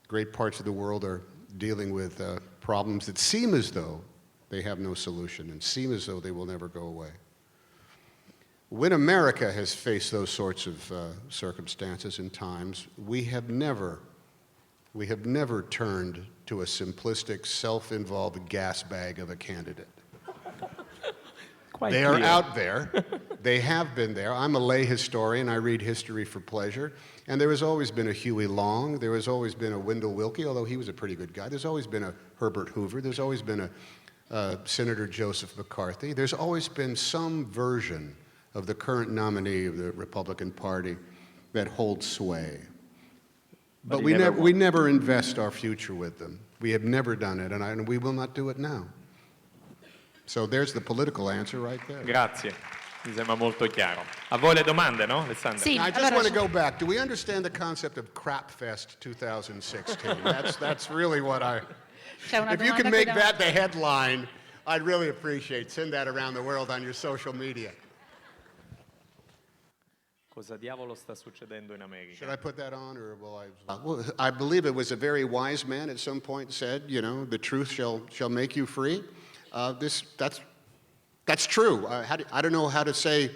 Great parts of the world are dealing with problems that seem as though they have no solution and seem as though they will never go away. When America has faced those sorts of circumstances and times, we have never turned to a simplistic, self-involved gasbag of a candidate. They are out there. They have been there. I'm a lay historian. I read history for pleasure. And there has always been a Huey Long. There has always been a Wendell Willkie, although he was a pretty good guy. There's always been a Herbert Hoover. There's always been a Senator Joseph McCarthy. There's always been some version of the current nominee of the Republican Party that holds sway. But we never invest our future with them. We have never done it, and we will not do it now. So there's the political answer right there. Grazie, mi sembra molto chiaro. A voi le domande, no, Alessandra? Sì, I just want to go back. Do we understand the concept of Crapfest 2016? That's really what if you can make that the headline, I'd really appreciate. Send that around the world on your social media. Cosa diavolo sta succedendo in America? Should I put that on, or will I? Well, I believe it was a very wise man at some point said, you know, the truth shall make you free. That's true. I don't know how to say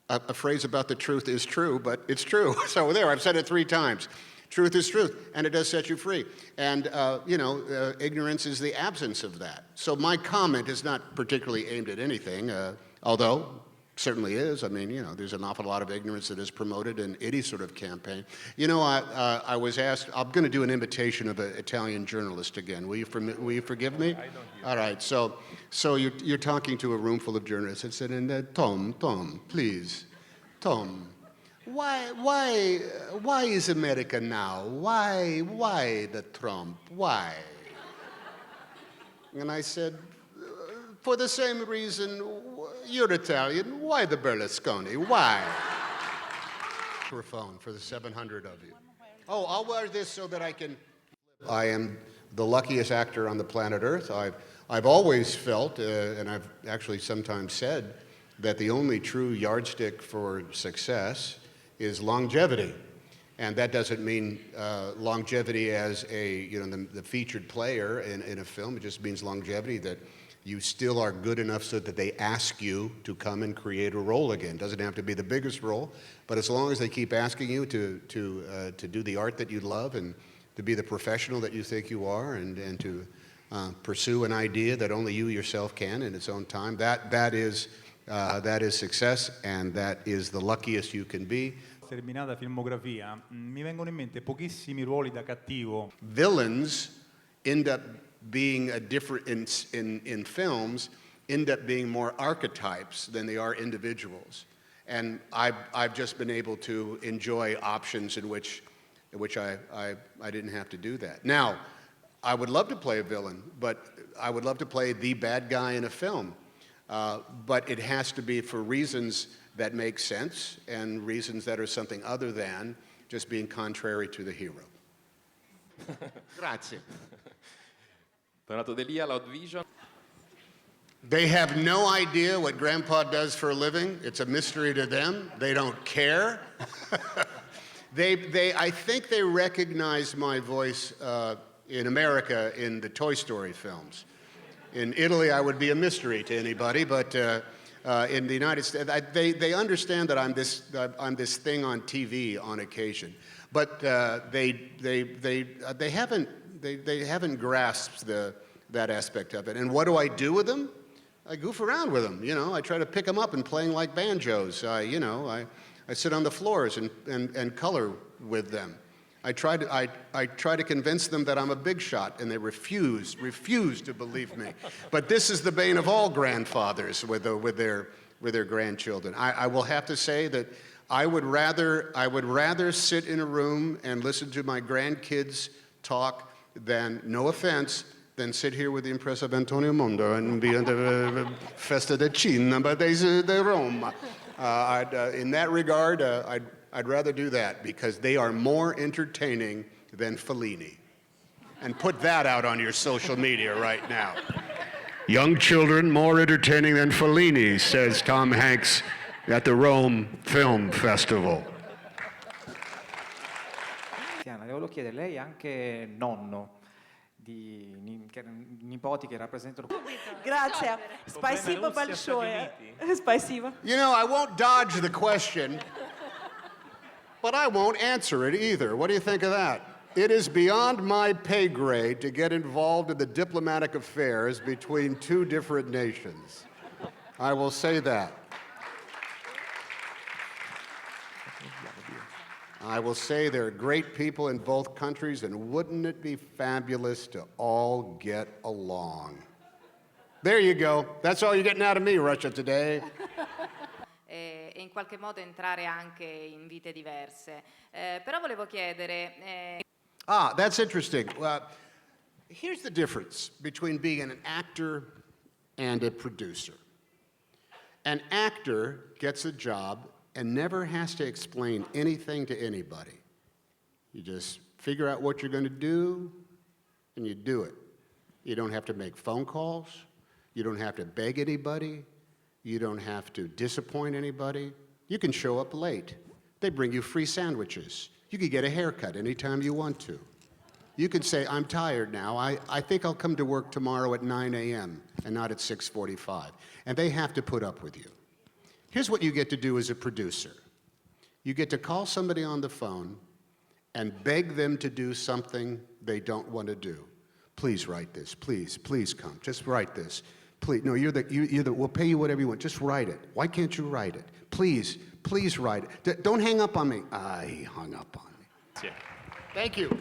a phrase about the truth is true, but it's true. So there, I've said it 3 times. Truth is truth, and it does set you free. And, ignorance is the absence of that. So my comment is not particularly aimed at anything, although certainly is. I mean, there's an awful lot of ignorance that is promoted in any sort of campaign. I was asked, I'm going to do an imitation of an Italian journalist again. Will you forgive me? All right, so you're talking to a room full of journalists and said, Tom, please, Tom, why is America now? Why the Trump? Why? And I said, for the same reason, you're Italian, why the Berlusconi? Why? Microphone for the 700 of you. Oh, I'll wear this so that I am the luckiest actor on the planet Earth. I've always felt, and I've actually sometimes said, that the only true yardstick for success is longevity. And that doesn't mean longevity as the featured player in a film. It just means longevity that you still are good enough so that they ask you to come and create a role again. Doesn't have to be the biggest role, but as long as they keep asking you to do the art that you love and to be the professional that you think you are and to pursue an idea that only you yourself can in its own time, that is success, and that is the luckiest you can be. Terminata filmografia, mi vengono in mente pochissimi ruoli da cattivo. Villains end up being in films end up being more archetypes than they are individuals, and I've just been able to enjoy options in which I didn't have to do that. Now, I would love to play a villain, but I would love to play the bad guy in a film, but it has to be for reasons that make sense and reasons that are something other than just being contrary to the hero. Grazie. Donato Delia, Loud Vision. They have no idea what Grandpa does for a living. It's a mystery to them. They don't care. I think they recognize my voice in America in the Toy Story films. In Italy, I would be a mystery to anybody, but in the United States, they understand that I'm this thing on TV on occasion. But they haven't grasped that aspect of it. And what do I do with them? I goof around with them. I try to pick them up and playing like banjos. I sit on the floors and color with them. I try to convince them that I'm a big shot, and they refuse to believe me. But this is the bane of all grandfathers with their grandchildren. I will have to say that I would rather sit in a room and listen to my grandkids talk than, no offense, than sit here with the impressive Antonio Monda and be at the Festa del Cinema de Roma. In that regard, I'd rather do that because they are more entertaining than Fellini. And put that out on your social media right now. Young children more entertaining than Fellini, says Tom Hanks at the Rome Film Festival. Tiana, le volevo chiedere, lei è anche nonno di nipoti che rappresentano... Grazie. Спасибо большое. Спасибо. You know, I won't dodge the question, but I won't answer it either. What do you think of that? It is beyond my pay grade to get involved in the diplomatic affairs between two different nations. I will say that. I will say there are great people in both countries, and wouldn't it be fabulous to all get along? There you go. That's all you're getting out of me, Russia Today. E in qualche modo entrare anche in vite diverse. Però volevo chiedere... That's interesting. Here's the difference between being an actor and a producer. An actor gets a job and never has to explain anything to anybody. You just figure out what you're going to do, and you do it. You don't have to make phone calls. You don't have to beg anybody. You don't have to disappoint anybody. You can show up late. They bring you free sandwiches. You can get a haircut anytime you want to. You can say, I'm tired now. I think I'll come to work tomorrow at 9 a.m. and not at 6:45. And they have to put up with you. Here's what you get to do as a producer. You get to call somebody on the phone and beg them to do something they don't want to do. Please write this. Please come. Just write this. Please. No, we'll pay you whatever you want. Just write it. Why can't you write it? Please write it. Don't hang up on me. He hung up on me. Sì. Thank you.